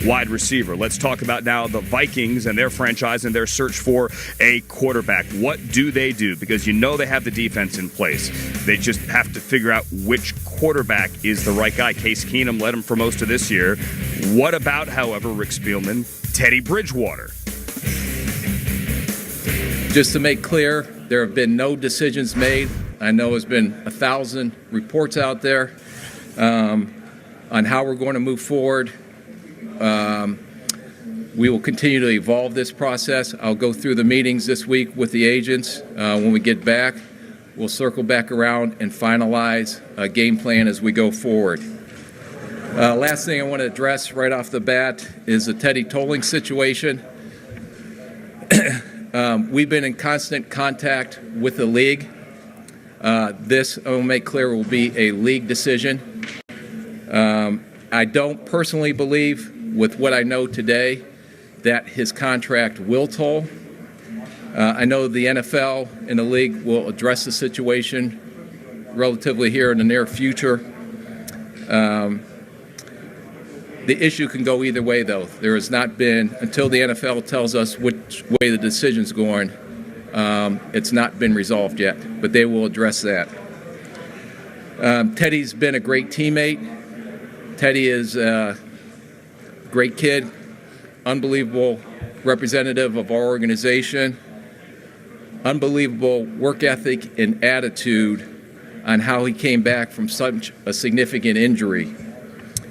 wide receiver. Let's talk about now the Vikings and their franchise and their search for a quarterback. What do they do? Because you know they have the defense in place. They just have to figure out which quarterback is the right guy. Case Keenum led him for most of this year. What about, however, Rick Spielman, Teddy Bridgewater? Just to make clear, there have been no decisions made. I know there's been 1,000 reports out there on how we're going to move forward. We will continue to evolve this process. I'll go through the meetings this week with the agents. When we get back, we'll circle back around and finalize a game plan as we go forward. Last thing I want to address right off the bat is the Teddy tolling situation. We've been in constant contact with the league. This, I will make clear, will be a league decision. I don't personally believe, with what I know today, that his contract will toll. I know the NFL and the league will address the situation relatively here in the near future. The issue can go either way, though. There has not been, until the NFL tells us which way the decision's going, it's not been resolved yet, but they will address that. Teddy's been a great teammate. Teddy is a great kid, unbelievable representative of our organization, unbelievable work ethic and attitude on how he came back from such a significant injury.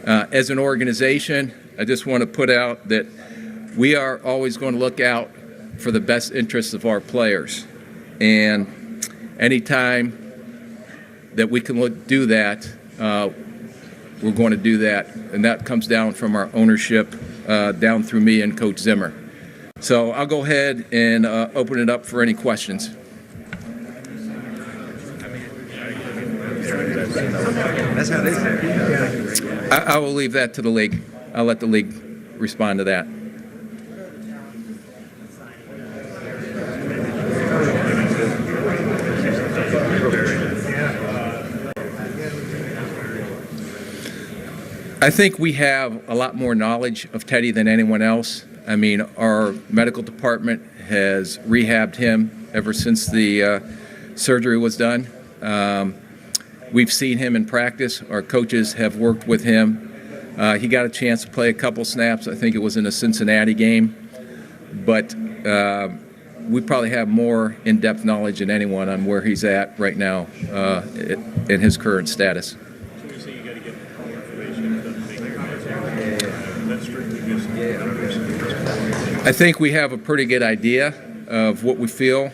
As an organization, I just want to put out that we are always going to look out for the best interests of our players. And anytime that we can do that, we're going to do that. And that comes down from our ownership down through me and Coach Zimmer. So I'll go ahead and open it up for any questions. I will leave that to the league. I'll let the league respond to that. I think we have a lot more knowledge of Teddy than anyone else. I mean, our medical department has rehabbed him ever since the surgery was done. We've seen him in practice. Our coaches have worked with him. He got a chance to play a couple snaps. I think it was in a Cincinnati game. But we probably have more in-depth knowledge than anyone on where he's at right now in his current status. I think we have a pretty good idea of what we feel,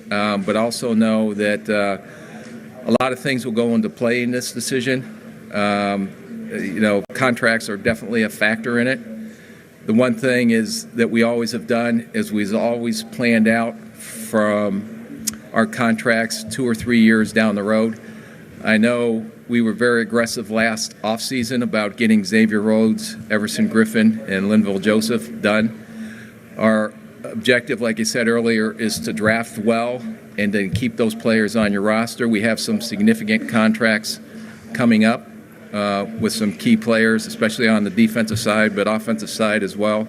but also know that a lot of things will go into play in this decision. Contracts are definitely a factor in it. The one thing is that we always have done is we've always planned out from our contracts 2 or 3 years down the road. I know we were very aggressive last offseason about getting Xavier Rhodes, Everson Griffin, and Linval Joseph done. Our objective, like I said earlier, is to draft well and then keep those players on your roster. We have some significant contracts coming up with some key players, especially on the defensive side, but offensive side as well.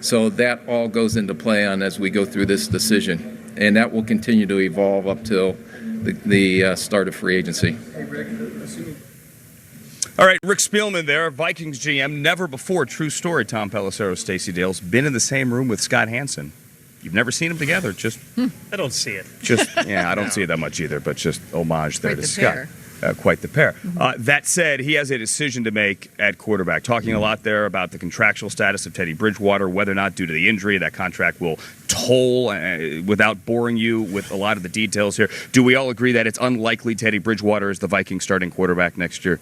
So that all goes into play on as we go through this decision. And that will continue to evolve up till the start of free agency. All right, Rick Spielman there, Vikings GM. Never before, true story, Tom Pelissero, Stacey Dale's been in the same room with Scott Hansen. You've never seen them together, just... I don't see it. I don't see it that much either, but just homage there Quite to the Scott. pair. Quite the pair. That said, he has a decision to make at quarterback. Talking a lot there about the contractual status of Teddy Bridgewater, whether or not due to the injury that contract will toll, without boring you with a lot of the details here. Do we all agree that it's unlikely Teddy Bridgewater is the Vikings starting quarterback next year?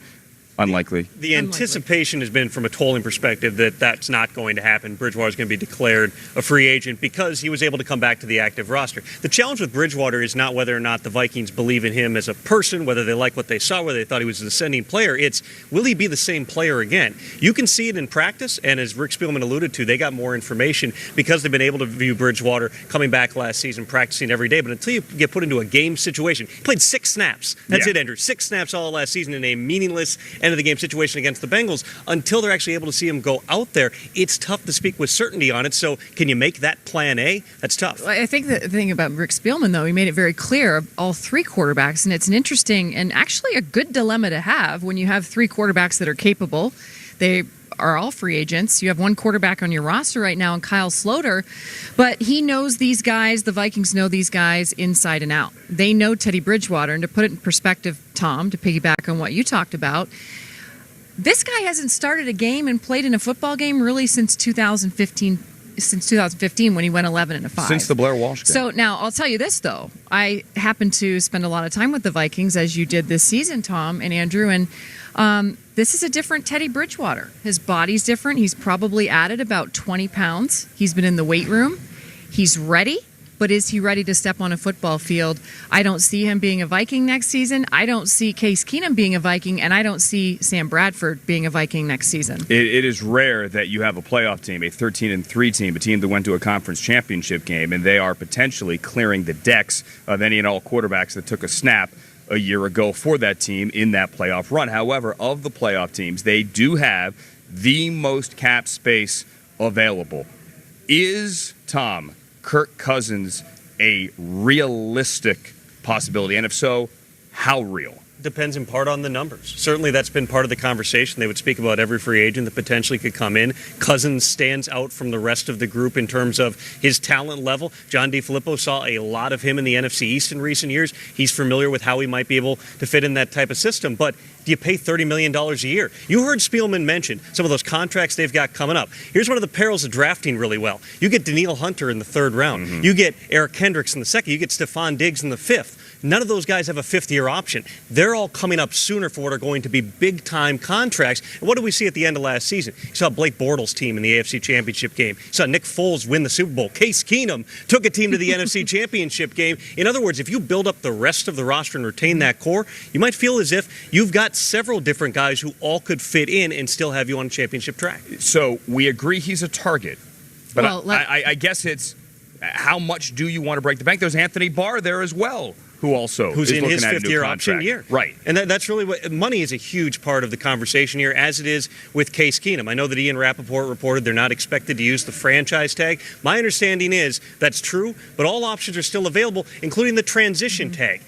Unlikely. The anticipation has been, from a tolling perspective, that that's not going to happen. Bridgewater's going to be declared a free agent because he was able to come back to the active roster. The challenge with Bridgewater is not whether or not the Vikings believe in him as a person, whether they like what they saw, whether they thought he was an ascending player. It's, will he be the same player again? You can see it in practice, and as Rick Spielman alluded to, they got more information because they've been able to view Bridgewater coming back last season, practicing every day. But until you get put into a game situation, he played 6 snaps. That's it, Andrew. 6 snaps all last season in a meaningless end of the game situation against the Bengals, until they're actually able to see him go out there, it's tough to speak with certainty on it. So can you make that plan A? That's tough. Well, I think the thing about Rick Spielman, though, he made it very clear of all three quarterbacks, and it's an interesting and actually a good dilemma to have when you have three quarterbacks that are capable. They are all free agents. You have one quarterback on your roster right now, and Kyle Sloter, but he knows these guys. The Vikings know these guys inside and out. They know Teddy Bridgewater, and to put it in perspective, Tom, to piggyback on what you talked about, this guy hasn't started a game and played in a football game really since 2015. Since 2015, when he went 11-5. Since the Blair Walsh game. So now I'll tell you this, though. I happen to spend a lot of time with the Vikings, as you did this season, Tom and Andrew, and this is a different Teddy Bridgewater. His body's different. He's probably added about 20 pounds. He's been in the weight room. He's ready. But is he ready to step on a football field? I don't see him being a Viking next season. I don't see Case Keenum being a Viking, and I don't see Sam Bradford being a Viking next season. It is rare that you have a playoff team, a 13-3 team, a team that went to a conference championship game, and they are potentially clearing the decks of any and all quarterbacks that took a snap a year ago for that team in that playoff run. However, of the playoff teams, they do have the most cap space available. Is Kirk Cousins a realistic possibility? And if so, how real? Depends in part on the numbers. Certainly that's been part of the conversation. They would speak about every free agent that potentially could come in. Cousins stands out from the rest of the group in terms of his talent level. John DeFilippo saw a lot of him in the NFC East in recent years. He's familiar with how he might be able to fit in that type of system. But do you pay $30 million a year? You heard Spielman mention some of those contracts they've got coming up. Here's one of the perils of drafting really well. You get Danielle Hunter in the third round. Mm-hmm. You get Eric Kendricks in the second. You get Stephon Diggs in the fifth. None of those guys have a fifth-year option. They're all coming up sooner for what are going to be big-time contracts. And what did we see at the end of last season? You saw Blake Bortles' team in the AFC Championship game. You saw Nick Foles win the Super Bowl. Case Keenum took a team to the NFC Championship game. In other words, if you build up the rest of the roster and retain that core, you might feel as if you've got several different guys who all could fit in and still have you on a championship track. So we agree he's a target. But well, I guess it's how much do you want to break the bank? There's Anthony Barr there as well, who's in his fifth-year option year. Right. And that's really what money is a huge part of the conversation here, as it is with Case Keenum. I know that Ian Rappaport reported they're not expected to use the franchise tag. My understanding is that's true, but all options are still available, including the transition tag.